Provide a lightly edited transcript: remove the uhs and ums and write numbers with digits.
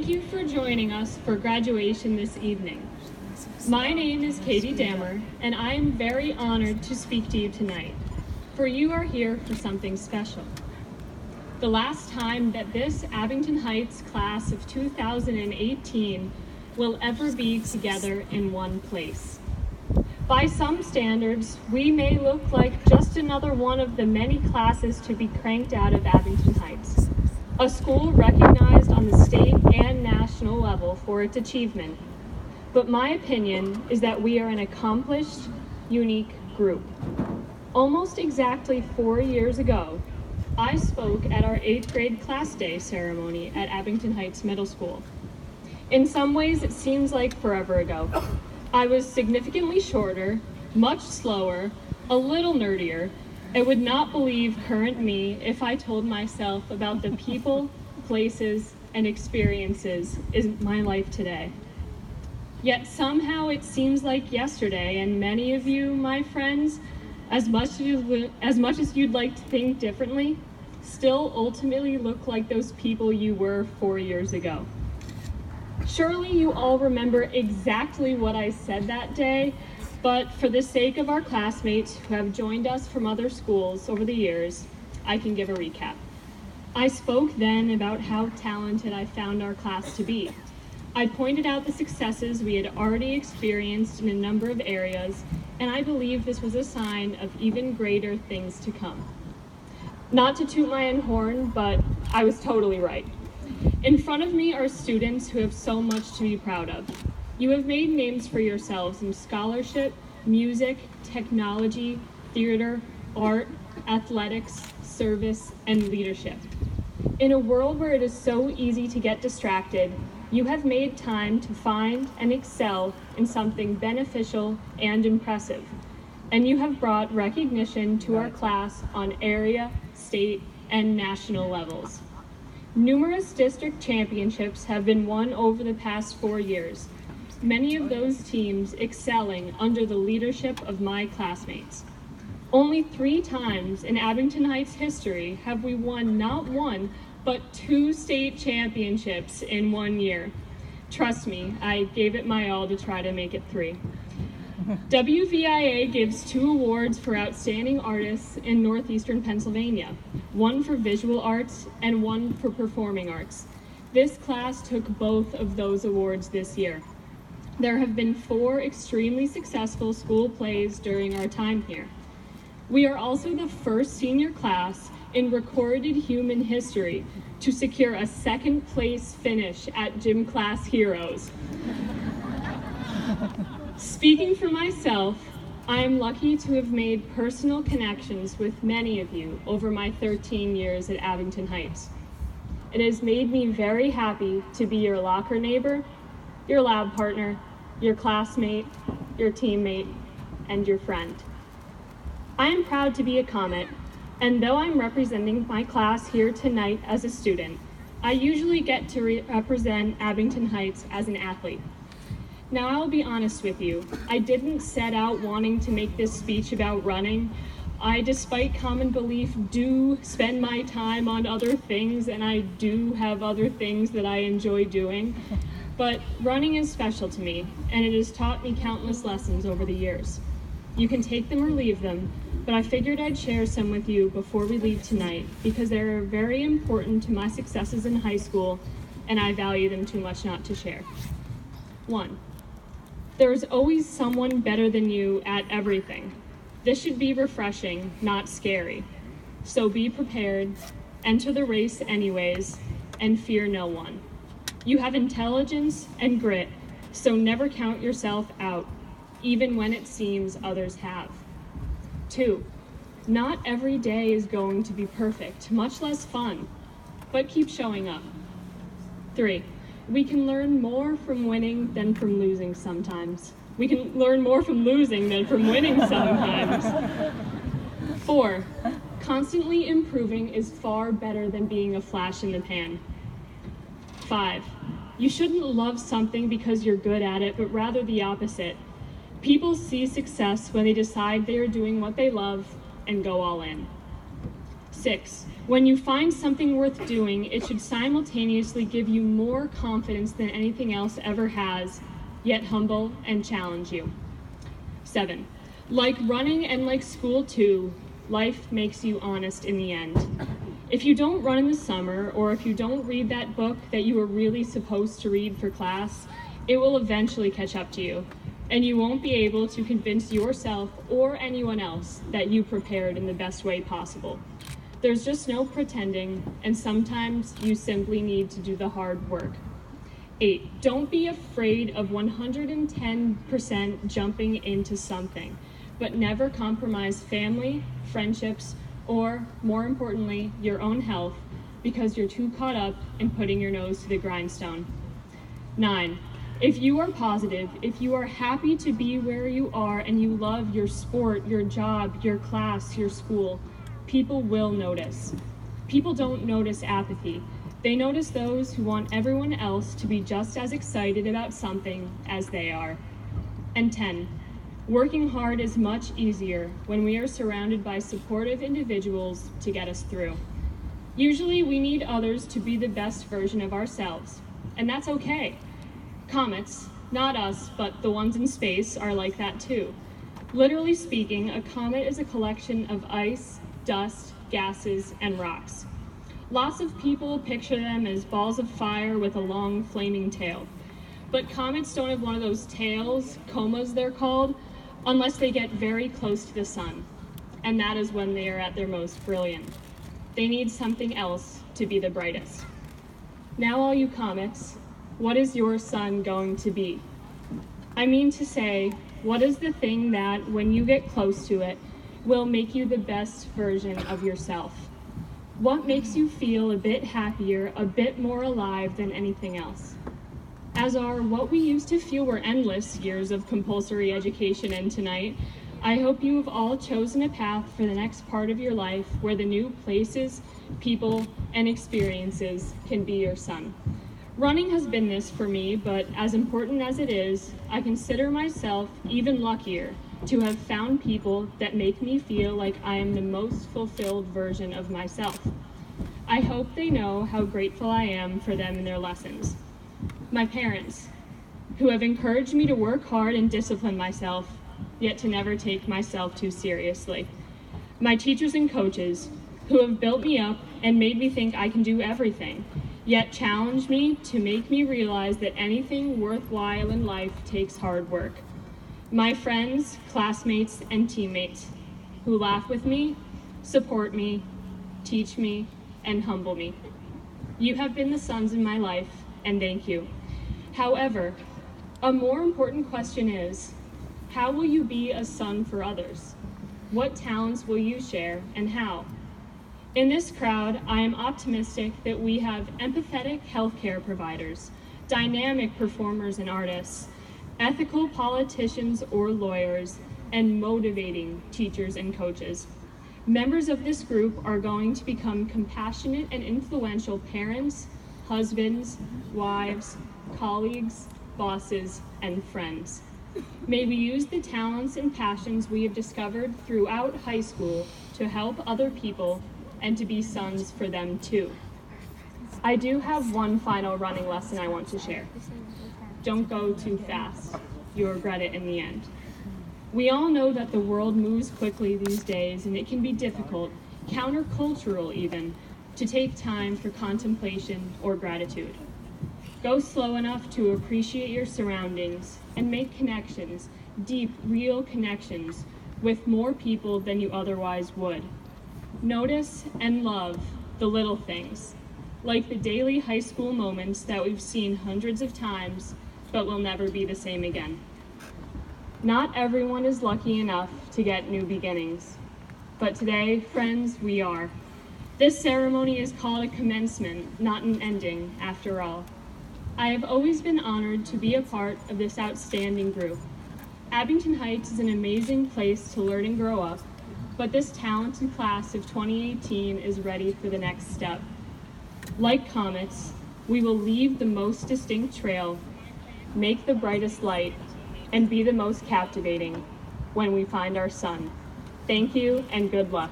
Thank you for joining us for graduation this evening. My name is Katie Dammer, and I am very honored to speak to you tonight, for you are here for something special. The last time that this Abington Heights class of 2018 will ever be together in one place. By some standards, we may look like just another one of the many classes to be cranked out of Abington Heights, a school recognized on the state and national level for its achievement. But my opinion is that we are an accomplished, unique group. Almost exactly 4 years ago, I spoke at our 8th grade class day ceremony at Abington Heights Middle School. In some ways, it seems like forever ago. I was significantly shorter, much slower, a little nerdier, and would not believe current me if I told myself about the people, places, and experiences in my life today. Yet somehow it seems like yesterday, and many of you, my friends, as much as you'd like to think differently, still ultimately look like those people you were 4 years ago. Surely you all remember exactly what I said that day, but for the sake of our classmates who have joined us from other schools over the years, I can give a recap. I spoke then about how talented I found our class to be. I pointed out the successes we had already experienced in a number of areas, and I believe this was a sign of even greater things to come. Not to toot my own horn, but I was totally right. In front of me are students who have so much to be proud of. You have made names for yourselves in scholarship, music, technology, theater, art, athletics, service, and leadership. In a world where it is so easy to get distracted, you have made time to find and excel in something beneficial and impressive. And you have brought recognition to our class on area, state, and national levels. Numerous district championships have been won over the past 4 years, many of those teams excelling under the leadership of my classmates. Only 3 times in Abington Heights history have we won not 1, but 2 state championships in 1 year. Trust me, I gave it my all to try to make it 3. WVIA gives 2 awards for outstanding artists in Northeastern Pennsylvania, 1 for visual arts and 1 for performing arts. This class took both of those awards this year. There have been 4 extremely successful school plays during our time here. We are also the first senior class in recorded human history to secure a 2nd place finish at Gym Class Heroes. Speaking for myself, I am lucky to have made personal connections with many of you over my 13 years at Abington Heights. It has made me very happy to be your locker neighbor, your lab partner, your classmate, your teammate, and your friend. I am proud to be a Comet, and though I'm representing my class here tonight as a student, I usually get to represent Abington Heights as an athlete. Now, I'll be honest with you, I didn't set out wanting to make this speech about running. I, despite common belief, do spend my time on other things, and I do have other things that I enjoy doing. But running is special to me, and it has taught me countless lessons over the years. You can take them or leave them, but I figured I'd share some with you before we leave tonight because they're very important to my successes in high school, and I value them too much not to share. 1. There is always someone better than you at everything. This should be refreshing, not scary. So be prepared, enter the race anyways, and fear no one. You have intelligence and grit, so never count yourself out, even when it seems others have. 2, not every day is going to be perfect, much less fun, but keep showing up. 3, we can learn more from winning than from losing sometimes. We can learn more from losing than from winning sometimes. 4, constantly improving is far better than being a flash in the pan. 5, you shouldn't love something because you're good at it, but rather the opposite. People see success when they decide they are doing what they love and go all in. 6, when you find something worth doing, it should simultaneously give you more confidence than anything else ever has, yet humble and challenge you. 7, like running and like school too, life makes you honest in the end. If you don't run in the summer, or if you don't read that book that you were really supposed to read for class, it will eventually catch up to you, and you won't be able to convince yourself or anyone else that you prepared in the best way possible. There's just no pretending, and sometimes you simply need to do the hard work. 8, don't be afraid of 110% jumping into something, but never compromise family, friendships, or, more importantly, your own health because you're too caught up in putting your nose to the grindstone. 9, if you are positive, if you are happy to be where you are and you love your sport, your job, your class, your school, people will notice. People don't notice apathy. They notice those who want everyone else to be just as excited about something as they are. And 10, working hard is much easier when we are surrounded by supportive individuals to get us through. Usually we need others to be the best version of ourselves, and that's okay. Comets, not us, but the ones in space, are like that too. Literally speaking, a comet is a collection of ice, dust, gases, and rocks. Lots of people picture them as balls of fire with a long flaming tail. But comets don't have one of those tails, comas they're called, unless they get very close to the sun. And that is when they are at their most brilliant. They need something else to be the brightest. Now all you comets, what is your sun going to be? I mean to say, what is the thing that, when you get close to it, will make you the best version of yourself? What makes you feel a bit happier, a bit more alive than anything else? As are what we used to feel were endless years of compulsory education and tonight, I hope you have all chosen a path for the next part of your life where the new places, people, and experiences can be your sun. Running has been this for me, but as important as it is, I consider myself even luckier to have found people that make me feel like I am the most fulfilled version of myself. I hope they know how grateful I am for them and their lessons. My parents, who have encouraged me to work hard and discipline myself, yet to never take myself too seriously. My teachers and coaches, who have built me up and made me think I can do everything, yet challenged me to make me realize that anything worthwhile in life takes hard work. My friends, classmates, and teammates, who laugh with me, support me, teach me, and humble me. You have been the suns in my life, and thank you. However, a more important question is, how will you be a sun for others? What talents will you share, and how? In this crowd, I am optimistic that we have empathetic healthcare providers, dynamic performers and artists, ethical politicians or lawyers, and motivating teachers and coaches. Members of this group are going to become compassionate and influential parents, husbands, wives, colleagues, bosses, and friends. May we use the talents and passions we have discovered throughout high school to help other people and to be sons for them too. I do have one final running lesson I want to share. Don't go too fast. You'll regret it in the end. We all know that the world moves quickly these days, and it can be difficult, countercultural even, to take time for contemplation or gratitude. Go slow enough to appreciate your surroundings and make connections, deep, real connections, with more people than you otherwise would. Notice and love the little things, like the daily high school moments that we've seen hundreds of times, but will never be the same again. Not everyone is lucky enough to get new beginnings, but today, friends, we are. This ceremony is called a commencement, not an ending, after all. I have always been honored to be a part of this outstanding group. Abington Heights is an amazing place to learn and grow up, but this talented class of 2018 is ready for the next step. Like comets, we will leave the most distinct trail, make the brightest light, and be the most captivating when we find our sun. Thank you and good luck.